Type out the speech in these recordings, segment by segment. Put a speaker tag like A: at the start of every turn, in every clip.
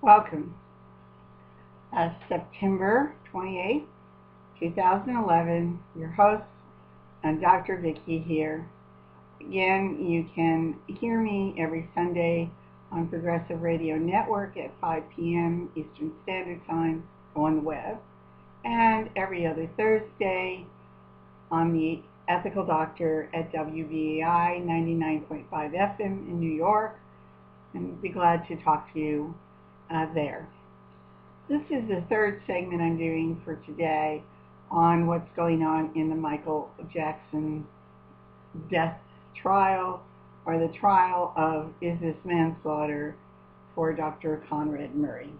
A: Welcome. September 28th, 2011, your host, and Dr. Vicky here. Again, you can hear me every Sunday on Progressive Radio Network at 5 p.m. Eastern Standard Time on the web, and every other Thursday on the Ethical Doctor at WBAI 99.5 FM in New York, and I'd be glad to talk to you there. This is the third segment I'm doing for today on what's going on in the Michael Jackson death trial, or the trial of is this manslaughter for Dr. Conrad Murray.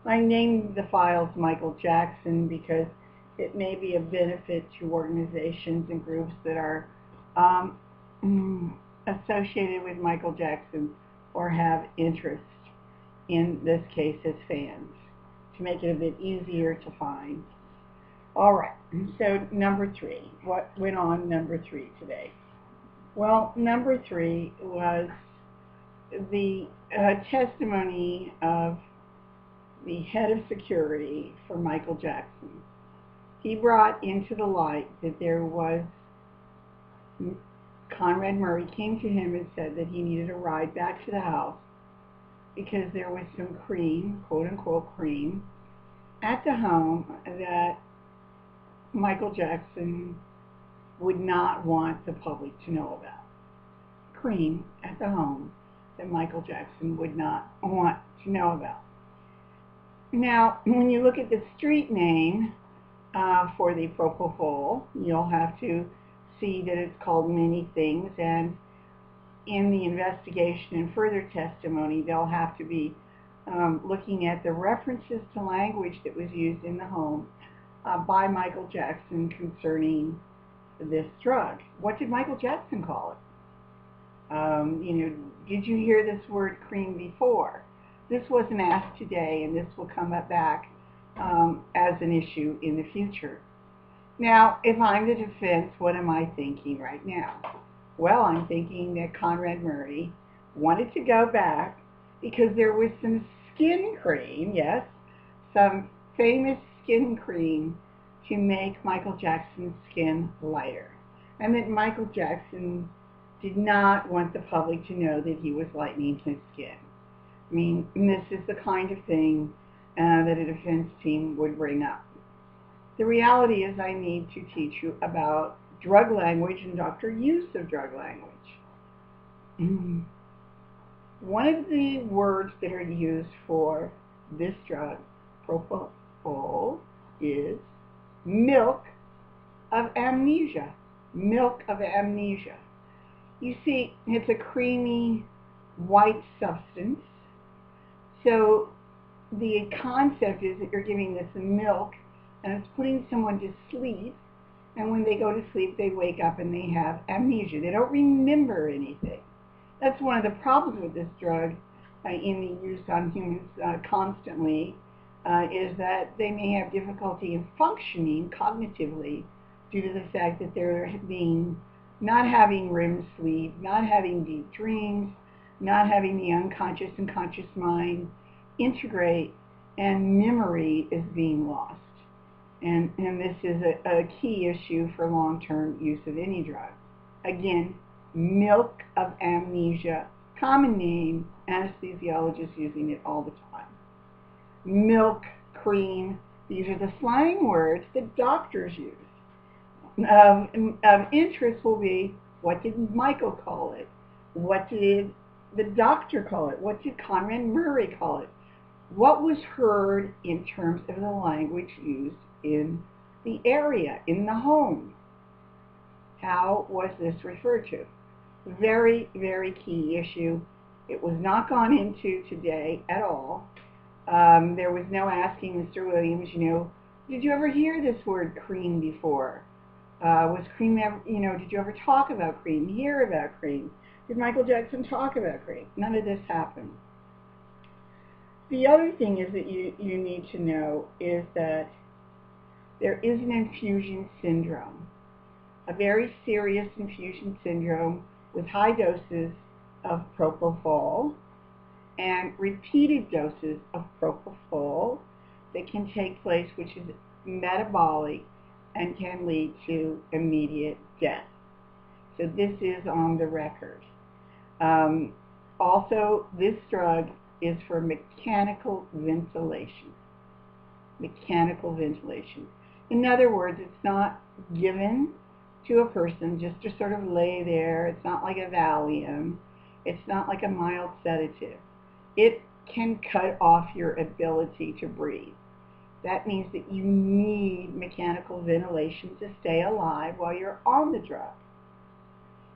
A: I named the files Michael Jackson because it may be a benefit to organizations and groups that are associated with Michael Jackson or have interest in this case as fans, to make it a bit easier to find. All right, so number 3. What went on number 3 today? Well, number 3 was the testimony of the head of security for Michael Jackson. He brought into the light that there was, Conrad Murray came to him and said that he needed a ride back to the house because there was some cream, quote unquote cream, at the home that Michael Jackson would not want the public to know about. Cream at the home that Michael Jackson would not want to know about. Now, when you look at the street name for the propofol, you'll have to see that it's called many things, and in the investigation and further testimony, they'll have to be looking at the references to language that was used in the home by Michael Jackson concerning this drug. What did Michael Jackson call it? Did you hear this word cream before? This wasn't asked today, and this will come back as an issue in the future. Now, if I'm the defense, what am I thinking right now? Well, I'm thinking that Conrad Murray wanted to go back because there was some skin cream, yes, some famous skin cream to make Michael Jackson's skin lighter, and that Michael Jackson did not want the public to know that he was lightening his skin. I mean, this is the kind of thing that a defense team would bring up. The reality is I need to teach you about drug language and doctor use of drug language. One of the words that are used for this drug, propofol, is milk of amnesia. Milk of amnesia. You see, it's a creamy white substance. So the concept is that you're giving this milk and it's putting someone to sleep, and when they go to sleep they wake up and they have amnesia. They don't remember anything. That's one of the problems with this drug in the use on humans constantly, is that they may have difficulty in functioning cognitively due to the fact that they're not having REM sleep, not having deep dreams, not having the unconscious and conscious mind integrate, and memory is being lost. And this is a key issue for long-term use of any drug. Again, milk of amnesia, common name, anesthesiologists using it all the time. Milk, cream, these are the slang words that doctors use. Of interest will be, what did Michael call it? What did the doctor call it? What did Conrad Murray call it? What was heard in terms of the language used in the area, in the home? How was this referred to? Very, very key issue. It was not gone into today at all. There was no asking Mr. Williams, did you ever hear this word cream before? Was cream ever, did you ever talk about cream, hear about cream? Did Michael Jackson talk about cream? None of this happened. The other thing is that you need to know is that there is an infusion syndrome, a very serious infusion syndrome with high doses of propofol, and repeated doses of propofol that can take place, which is metabolic and can lead to immediate death. So this is on the record. Also, this drug is for mechanical ventilation. Mechanical ventilation. In other words, it's not given to a person just to sort of lay there. It's not like a Valium. It's not like a mild sedative. It can cut off your ability to breathe. That means that you need mechanical ventilation to stay alive while you're on the drug.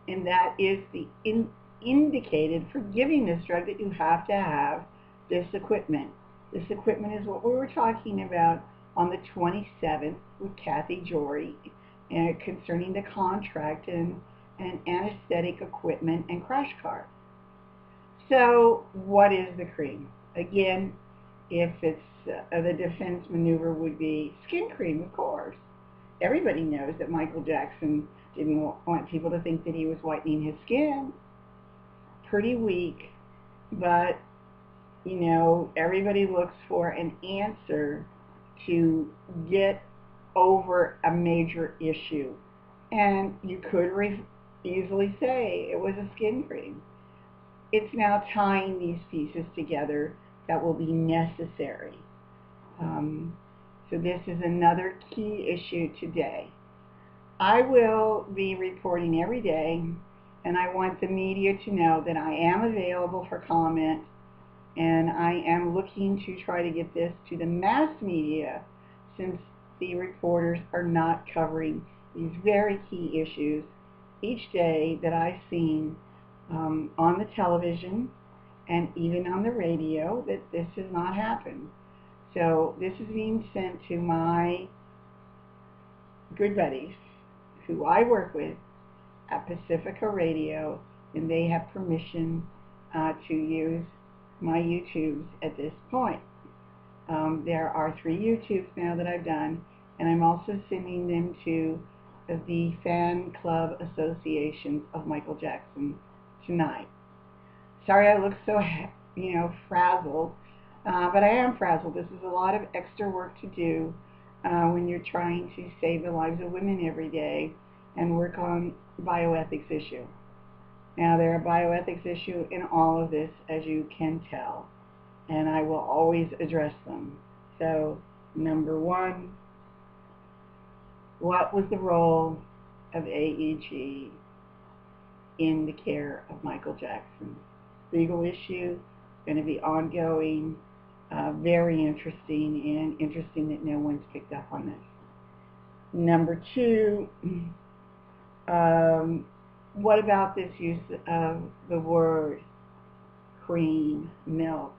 A: And that is the indicated for giving this drug, that you have to have this equipment. This equipment is what we were talking about on the 27th with Kathy Jory concerning the contract and anesthetic equipment and crash cart. So what is the cream? Again, if it's the defense maneuver would be skin cream, of course. Everybody knows that Michael Jackson didn't want people to think that he was whitening his skin. Pretty weak, but you know, everybody looks for an answer to get over a major issue. And you could easily say it was a skin cream. It's now tying these pieces together that will be necessary. So this is another key issue today. I will be reporting every day, and I want the media to know that I am available for comment, and I am looking to try to get this to the mass media, since the reporters are not covering these very key issues each day that I've seen on the television and even on the radio, that this has not happened. So this is being sent to my good buddies who I work with at Pacifica Radio, and they have permission to use my YouTubes at this point. There are 3 YouTubes now that I've done, and I'm also sending them to the fan club associations of Michael Jackson tonight. Sorry I look so, frazzled, but I am frazzled. This is a lot of extra work to do when you're trying to save the lives of women every day and work on bioethics issue. Now, there are bioethics issues in all of this, as you can tell, and I will always address them. So, number 1, what was the role of AEG in the care of Michael Jackson? Legal issue, going to be ongoing, very interesting, and interesting that no one's picked up on this. Number 2, what about this use of the word cream, milk?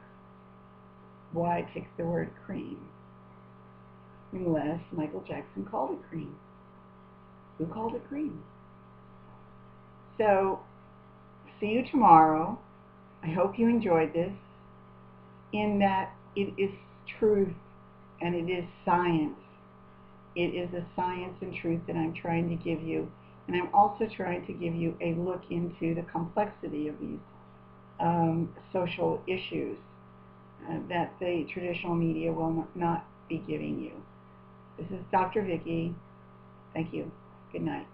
A: Why pick the word cream? Unless Michael Jackson called it cream. Who called it cream? So, see you tomorrow. I hope you enjoyed this, in that it is truth and it is science. It is a science and truth that I'm trying to give you. And I'm also trying to give you a look into the complexity of these social issues that the traditional media will not be giving you. This is Dr. Vicki. Thank you. Good night.